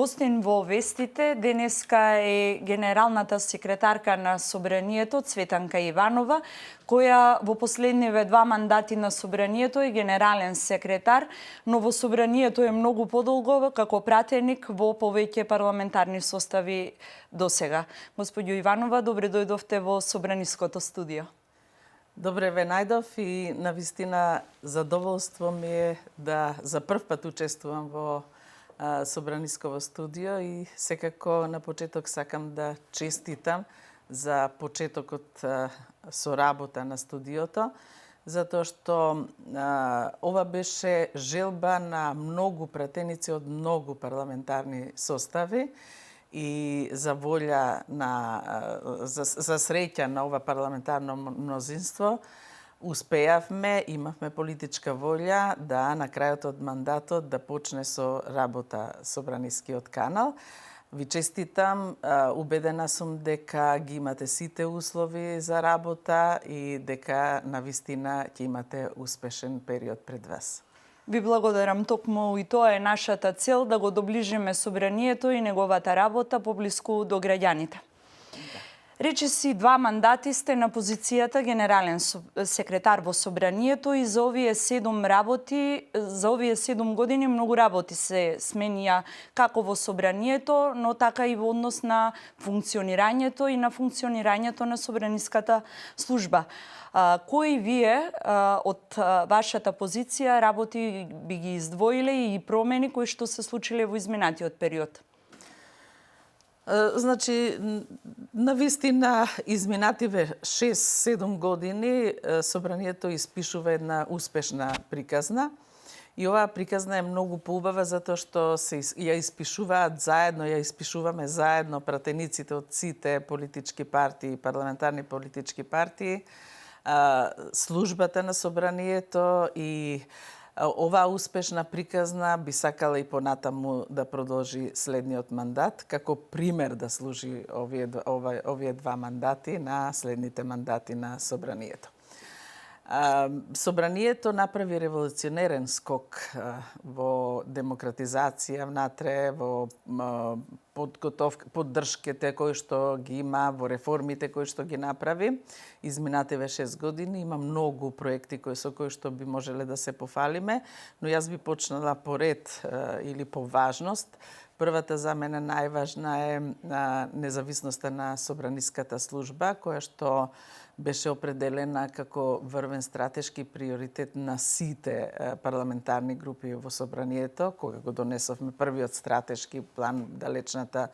гостин во вестите денеска е генералната секретарка на Собранието Цветанка Иванова, која во последниве 2 мандати на Собранието е генерален секретар, но во Собранието е многу подолго како пратеник во повеќе парламентарни состави досега. Господјо Иванова, добре дојдовте во Собраниското студио. Добре ве најдов и навистина задоволство ми е да за прв пат учествувам во Собранисково студио и секако на почеток сакам да честитам за почетокот со работа на студиото, затоа што ова беше желба на многу пратеници од многу парламентарни состави и за волја за среќа на ова парламентарно мнозинство успеавме, имавме политичка волја да на крајот од мандатот да почне со работа Собранискиот канал. Ви честитам, убедена сум дека ги имате сите услови за работа и дека навистина ќе имате успешен период пред вас. Ви благодарам, токму и тоа е нашата цел, да го доближиме Собранието и неговата работа поблиску до граѓаните. Речиси 2 мандати сте на позицијата генерален секретар во Собранието и за овие 7 години многу работи се сменија како во Собранието, но така и во однос на функционирањето и на функционирањето на Собраниската служба. Кои вие од вашата позиција работи би ги издвоиле и промени кои што се случиле во изминатиот период? Значи, навистина, изминативе 6-7 години Собранието испишува една успешна приказна и оваа приказна е многу поубава затоа што ја испишуваат заедно, ја испишуваме заедно пратениците од сите политички партии, парламентарни политички партии, службата на Собранието и оваа успешна приказна би сакала и понатаму да продолжи следниот мандат, како пример да служи овие 2 мандати на следните мандати на Собранието. Собранието направи револуционерен скок во демократизација внатре, во поддршките кои што ги има, во реформите кои што ги направи. Изминативе 6 години има многу проекти со кои што би можеле да се пофалиме, но јас би почнала по ред или по важност. Првата за мене најважна е независноста на Собраниската служба, која што беше определена како врвен стратешки приоритет на сите парламентарни групи во Собранието, кога го донесовме првиот стратешки план далечната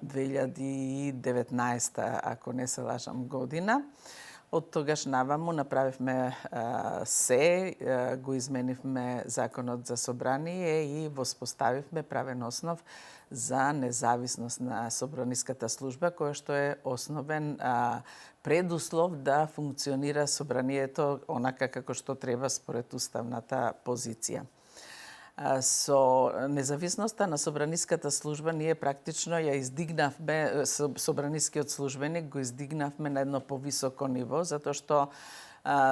2019, ако не се лажам, година. Од тогаш наваму направивме го изменивме законот за собрание и воспоставивме правен основ за независност на Собраниската служба, која што е основен предуслов да функционира Собранието онака како што треба според уставната позиција. Со независноста на Собраниската служба ние практично ја издигнавме, собранискиот службеник го издигнавме на едно повисоко ниво, затоа што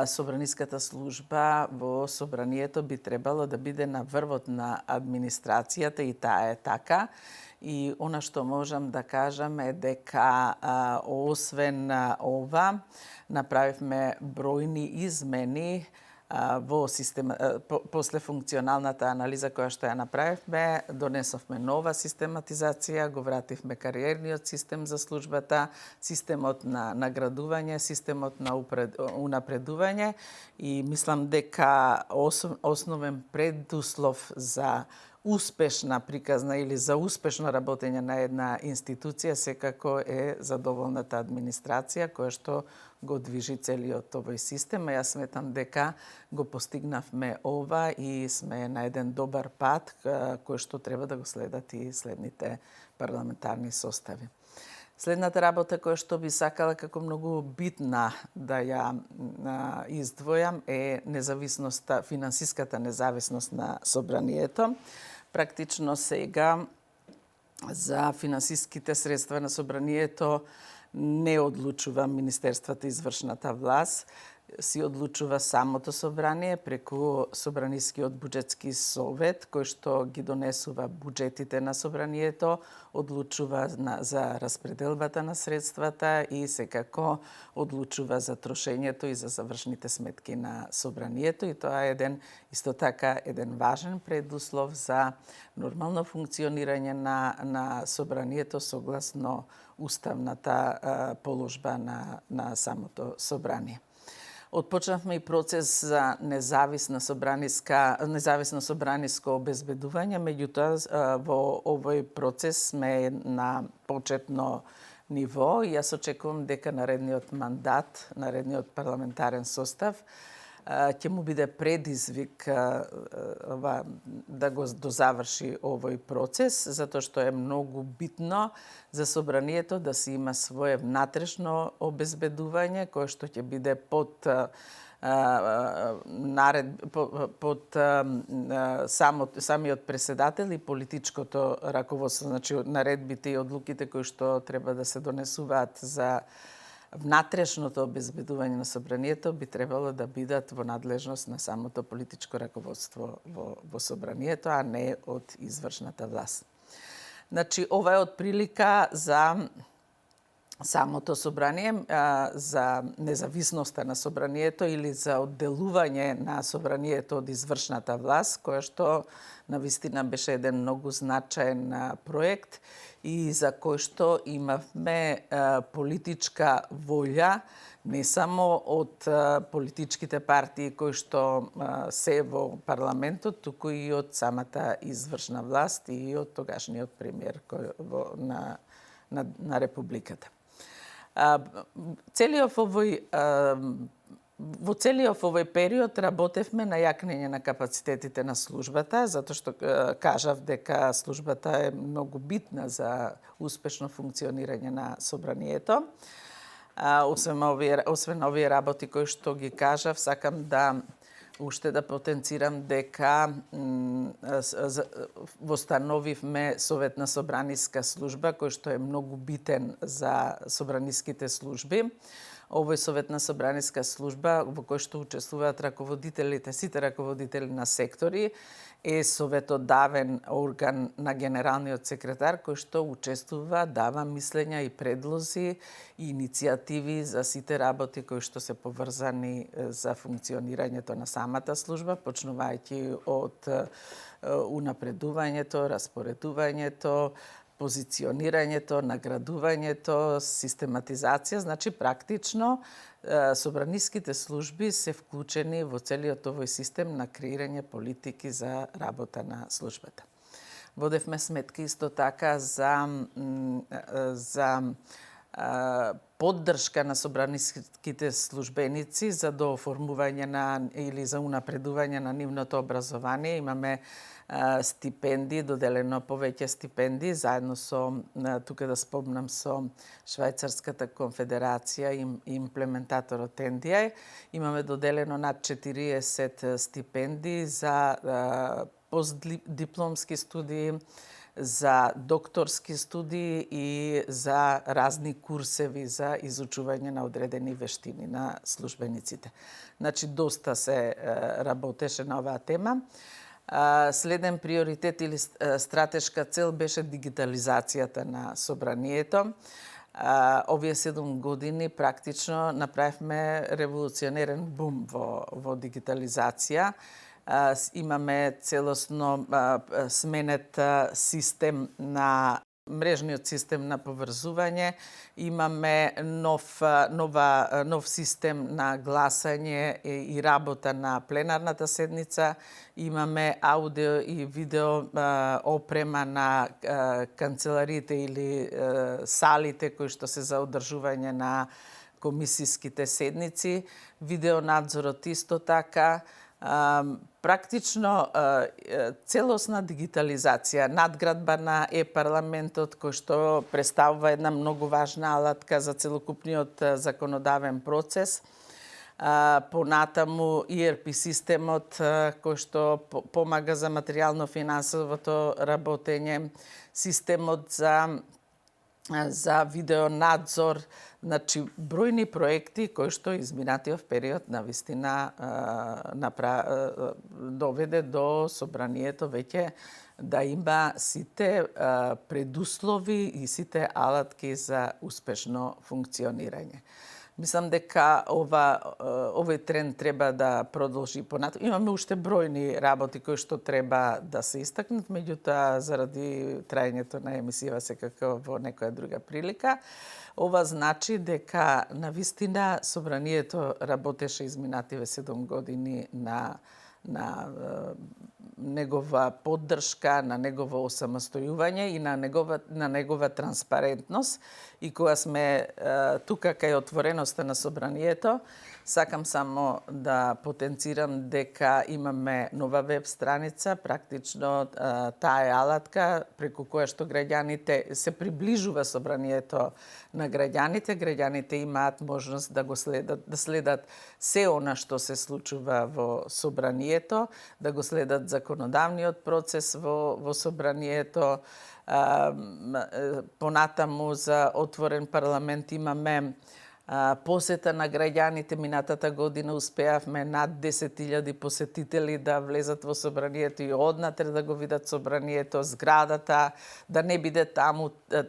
Собраниската служба во Собранието би требало да биде на врвот на администрацијата и таа е така. И она што можам да кажам е дека освен ова направивме бројни измени во система, после функционалната анализа која што ја направивме, донесовме нова систематизација, го вративме кариерниот систем за службата, системот на наградување, системот на унапредување и мислам дека основен предуслов за успешна приказна или за успешно работење на една институција секако е задоволната администрација која што го движи целиот овој систем. Јас сметам дека го постигнавме ова и сме на еден добар пат кој што треба да го следат и следните парламентарни состави. Следната работа која што би сакала како многу битна да ја издвојам е независноста, финансиската независност на Собранието. Практично сега за финансиските средства на Собранието не одлучува Министерството и извршната власт. си одлучува самото собрание преку Собранискиот буџетски совет, кој што ги донесува буџетите на собранието, одлучува за распределбата на средствата и секако одлучува за трошењето и за завршните сметки на собранието. И тоа е исто така еден важен предуслов за нормално функционирање на собранието согласно уставната положба на самото собрание. Отпочнавме и процес за независно собраниско обезбедување, меѓутоа во овој процес сме на почетно ниво и јас очекувам дека наредниот мандат, наредниот парламентарен состав ќе му биде предизвик да го дозаврши овој процес, затоа што е многу битно за собранието да се има свое внатрешно обезбедување, кое што ќе биде под самиот преседател и политичкото раководство, значи наредбите и одлуките кои што треба да се донесуваат за внатрешното обезбедување на собранието би требало да бидат во надлежност на самото политичко раководство во собранието, а не од извршната власт. Значи, ова е од прилика за самото собрание, за независноста на собранието или за одделување на собранието од извршната власт, која што навистина беше еден многу значаен проект и за кој што имавме политичка волја не само од политичките партии кои што се во парламентот, туку и од самата извршна власт и од тогашниот премиер на републиката. Во целиот овој период работевме на јакнење на капацитетите на службата, затоа што кажав дека службата е многу битна за успешно функционирање на собранието. Освен овие работи кои што ги кажав, сакам да уште да потенцирам дека востановивме Совет на собраниска служба, кој што е многу битен за собраниските служби. Овој Совет на собраниска служба, во кој што учествуваат сите раководители на сектори, е советодавен орган на генералниот секретар, кој што учествува, дава мислења и предлози и иницијативи за сите работи кои што се поврзани за функционирањето на самата служба, почнувајќи од унапредувањето, распоредувањето, позиционирањето, наградувањето, систематизација, значи практично собраниските служби се вклучени во целиот овој систем на креирање политики за работа на службата. Водевме сметки исто така за поддршка на собраниските службеници за дооформување или за унапредување на нивното образование. Имаме стипендии, доделено повеќе стипендии, заедно со, тука да спомнам, со Швајцарската конфедерација и имплементаторот NDI. Имаме доделено над 40 стипендии за постдипломски студии, за докторски студии и за разни курсеви за изучување на одредени вештини на службениците. Значи, доста се работеше на оваа тема. Следен приоритет или стратешка цел беше дигитализацијата на собранието. Овие 7 години практично направивме револуционерен бум во дигитализација. Имаме целосно сменет систем на мрежниот систем на поврзување, имаме нов систем на гласање и работа на пленарната седница, имаме аудио и видео опрема на канцелариите или салите кои што се за одржување на комисиските седници, видеонадзорот исто така. Практично целосна дигитализација, надградба на е-парламентот кој што представува една многу важна алатка за целокупниот законодавен процес. Понатаму ERP системот кој што помага за материјално-финансовото работење, системот за за видеонадзор, значи бројни проекти кои што изминатиот период навистина доведе до собранието веќе да има сите предуслови и сите алатки за успешно функционирање. Мислам дека овој тренд треба да продолжи понатаму. Имаме уште бројни работи кои што треба да се истакнат, меѓутоа заради трајањето на емисија секако во некоја друга прилика. Ова значи дека навистина собранието работеше изминативе 7 години на негова поддршка, на негово осамостојување и на негова транспарентност. И кога сме тука кај отвореноста на собранието, сакам само да потенцирам дека имаме нова веб страница, практично таа е алатка преку која што граѓаните се приближува собранието на граѓаните. Граѓаните имаат можност да го следат се она што се случува во собранието, да го следат законодавниот процес во собранието. Понатаму за отворен парламент имаме посета на граѓаните. Минатата година успеавме над 10.000 посетители да влезат во собранието и однатре да го видат собранието, зградата, да не биде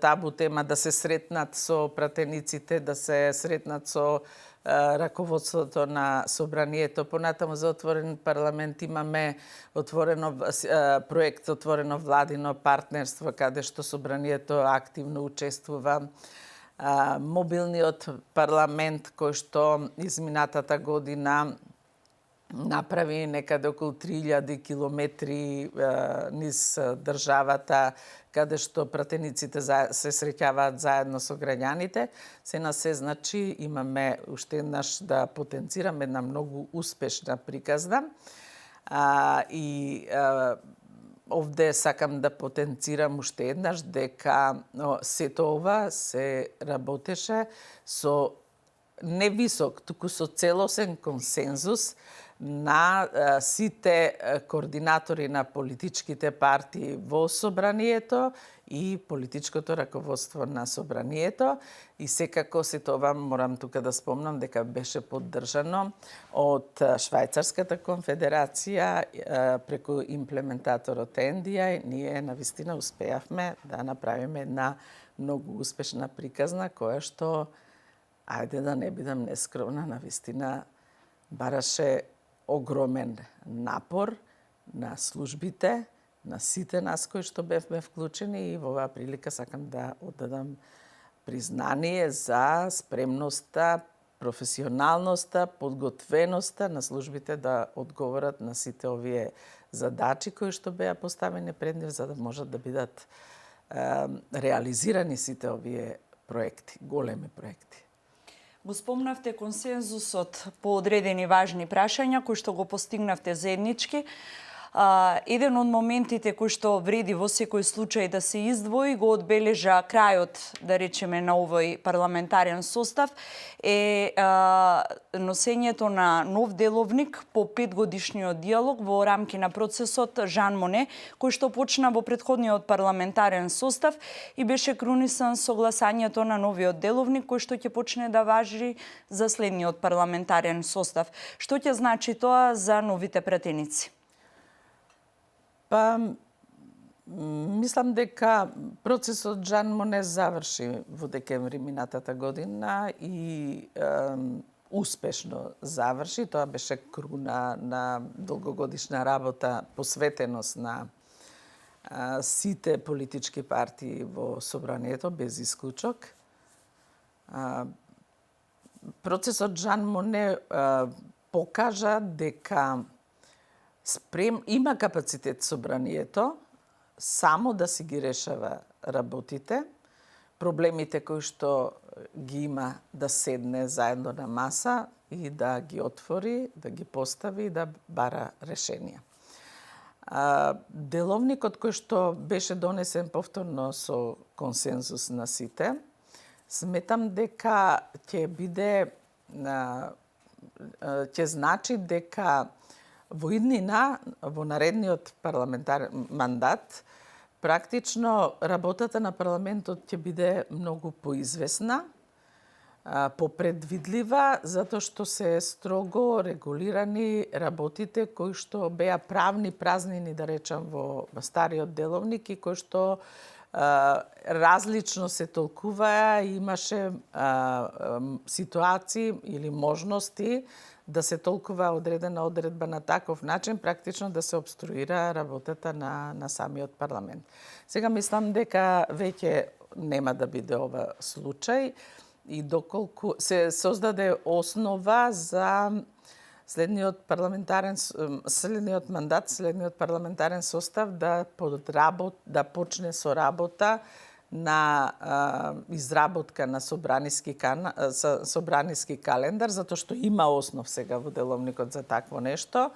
табу тема, да се сретнат со пратениците, да се сретнат со раководството на собранието. Понатаму за отворен парламент имаме проект отворено владино партнерство, каде што собранието активно учествува. Мобилниот парламент кој што изминатата година направи некаде околу 3000 километри низ државата, каде што пратениците се среќаваат заедно со граѓаните. Се на се, значи, имаме уште еднаш да потенцираме една многу успешна приказна. Овде сакам да потенцирам уште еднаш дека сето ова се работеше со невисок, туку со целосен консензус на сите координатори на политичките партии во собранието и политичкото раководство на собранието. И секако сето ова морам тука да спомнам дека беше поддржано од Швајцарската конфедерација преку имплементаторот NDI. Ние навистина успеавме да направиме една многу успешна приказна која што, ајде да не бидам нескромна, навистина бараше огромен напор на службите, на сите нас кои што бевме вклучени, и во оваа прилика сакам да оддадам признание за спремноста, професионалноста, подготвеноста на службите да одговорат на сите овие задачи кои што беа поставени пред нив, за да можат да бидат реализирани сите овие проекти, големи проекти. Го спомнавте консензусот по одредени важни прашања кои што го постигнавте заеднички. Еден од моментите кои што вреди во секој случај да се издвои, го одбележа крајот, да речеме, на овој парламентарен состав, е носењето на нов деловник по 5-годишниот диалог во рамки на процесот Жан Моне, кој што почна во претходниот парламентарен состав и беше крунисан со гласањето на новиот деловник кој што ќе почне да важи за следниот парламентарен состав. Што ќе значи тоа за новите пратеници? Мислам дека процесот Жан Моне заврши во декември минатата година и успешно заврши. Тоа беше круна на долгогодишна работа, посветеност на сите политички партии во собранието, без исклучок. Процесот Жан Моне покажа дека има капацитет собранието само да си ги решава работите, проблемите кои што ги има да седне заедно на маса и да ги отвори, да ги постави и да бара решенија. Деловникот кој што беше донесен повторно со консензус на сите, сметам дека ќе значи дека во иднина, во наредниот парламентарен мандат, Практично, работата на парламентот ќе биде многу поизвестна, попредвидлива, затоа што се строго регулирани работите кои што беа правни празнини, да речам, во стариот деловник и кои што различно се толкуваа и имаше ситуации или можности да се толкува одредена одредба на таков начин, практично да се обструира работата на самиот парламент. Сега мислам дека веќе нема да биде ова случај и доколку се создаде основа за следниот мандат, следниот парламентарен состав да почне со работа на изработка на собраниски календар, затоа што има основ сега во деловникот за такво нешто.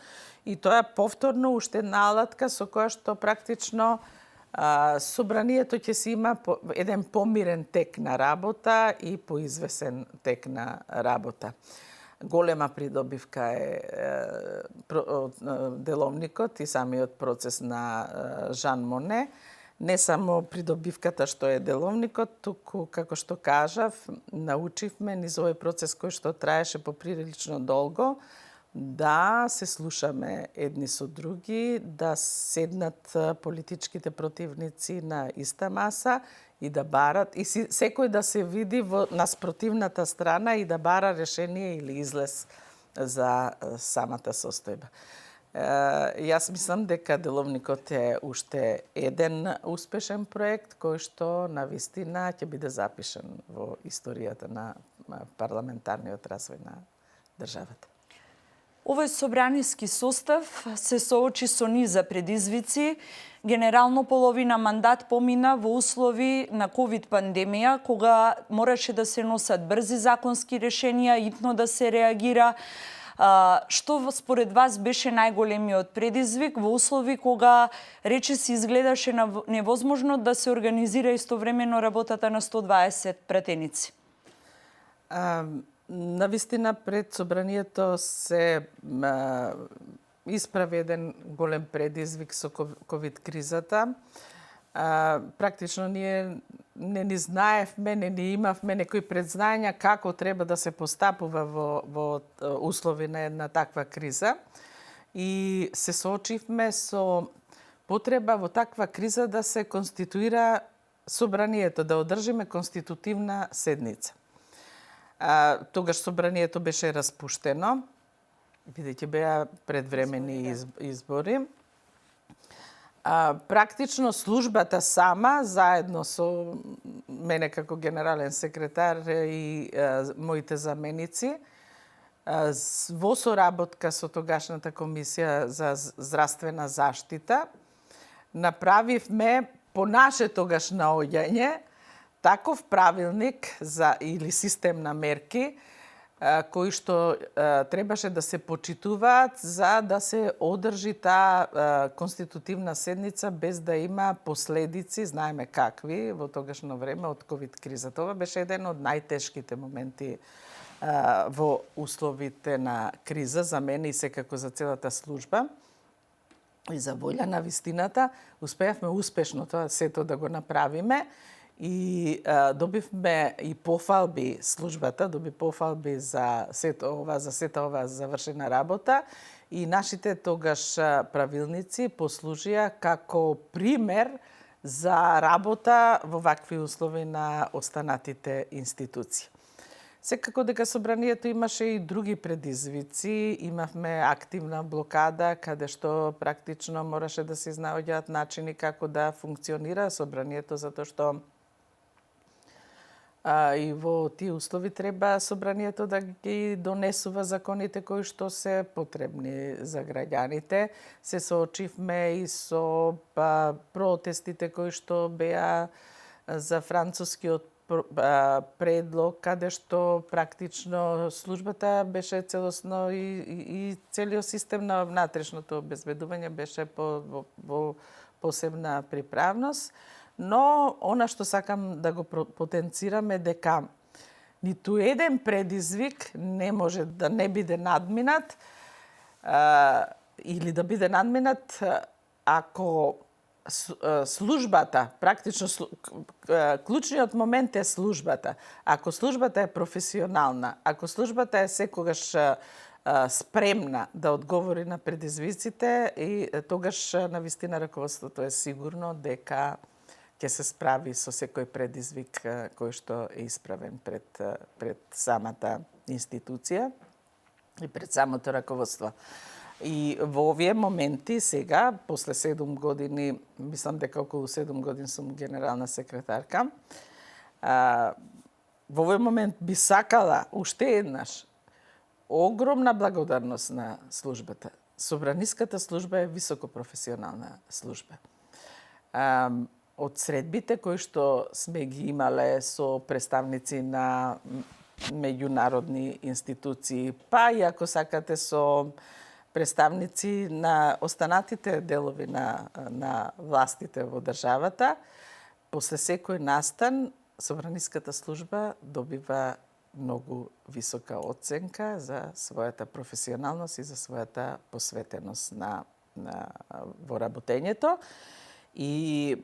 И тоа е повторно уште една алатка со која што практично собранието ќе си има еден помирен тек на работа и поизвесен тек на работа. Голема придобивка е деловникот и самиот процес на Жан Моне. Не само придобивката што е деловникот, туку, како што кажав, научивме низ овој процес кој што траеше поприлично долго, да се слушаме едни со други, да седнат политичките противници на иста маса и да барат, и секој да се види на спротивната страна и да бара решение или излез за самата состојба. Јас мислам дека деловникот е уште еден успешен проект кој што навистина ќе биде запишен во историјата на парламентарниот развој на државата. Овој собраниски состав се соочи со низа предизвици. Генерално половина мандат помина во услови на ковид пандемија, кога мораше да се носат брзи законски решенија, итно да се реагира. Што според вас беше најголемиот предизвик во услови кога речиси изгледаше невозможно да се организира истовремено работата на 120 пратеници? Навистина пред собранието се исправи еден голем предизвик со ковид кризата. Практично ние не ни знаевме, не ни имавме некои предзнања како треба да се постапува во услови на една таква криза. И се соочивме со потреба во таква криза да се конституира собранието, да одржиме конститутивна седница. Тогаш собранието беше распуштено, бидејќи беа предвремени избори. Практично службата сама, заедно со мене како генерален секретар и моите заменици, во соработка со тогашната комисија за здравствена заштита, направивме по наше тогаш наоѓање таков правилник или систем на мерки кои што требаше да се почитуваат за да се одржи таа конститутивна седница без да има последици, знаеме какви, во тогашно време од ковид кризата. Ова беше еден од најтешките моменти во условите на криза за мене и секако за целата служба. И за волја на вистината успеавме успешно тоа сето да го направиме. И добивме и пофалби, службата доби пофалби за сета ова завршена работа и нашите тогаш правилници послужија како пример за работа во вакви услови на останатите институции. Секако дека собранието имаше и други предизвици, имавме активна блокада каде што практично мораше да се изнаоѓаат начини како да функционира собранието, затоа што и во тие услови треба собранието да ги донесува законите кои што се потребни за граѓаните. Се соочивме и со протестите кои што беа за францускиот предлог, каде што практично службата беше целосно и целиот систем на внатрешното обезбедување беше во посебна приправност. Но она што сакам да го потенцираме дека ниту еден предизвик не може да не биде надминат или да биде надминат ако службата, практично клучниот момент е службата. Ако службата е професионална, ако службата е секогаш спремна да одговори на предизвиците, и тогаш навистина раководството е сигурно дека ќе се справи со секој предизвик кој што е исправен пред самата институција и пред самото раководство. И во овие моменти сега, после 7 години, мислам дека околу 7 години сум генерална секретарка, во овој момент би сакала уште еднаш огромна благодарност на службата. Собраниската служба е високопрофесионална служба. Од средбите кои што сме ги имале со представници на меѓународни институции, па и ако сакате со представници на останатите делови на властите во државата, после секој настан Собраниската служба добива многу висока оценка за својата професионалност и за својата посветеност во работењето. И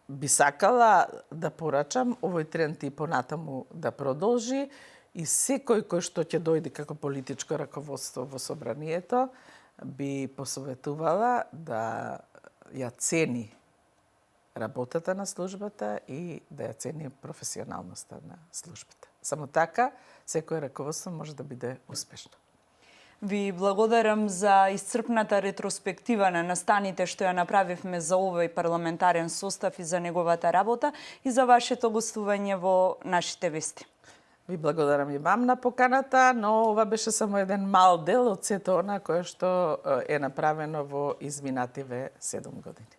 би сакала да порачам овој тренд и понатаму да продолжи, и секој кој што ќе дојде како политичко раководство во собранието би посоветувала да ја цени работата на службата и да ја цени професионалноста на службата. Само така секој раководство може да биде успешно. Ви благодарам за исцрпната ретроспектива на настаните што ја направивме за овој парламентарен состав и за неговата работа и за вашето гостување во нашите вести. Ви благодарам и вам на поканата, но ова беше само еден мал дел од сето она кое што е направено во изминативе 7 години.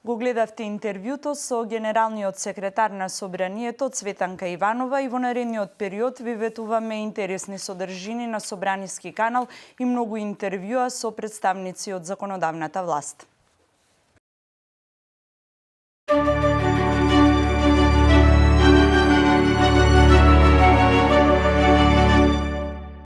Го гледавте интервјуто со генералниот секретар на Собранието Цветанка Иванова, и во наредниот период ви ветуваме интересни содржини на Собраниски канал и многу интервјуа со представници од законодавната власт.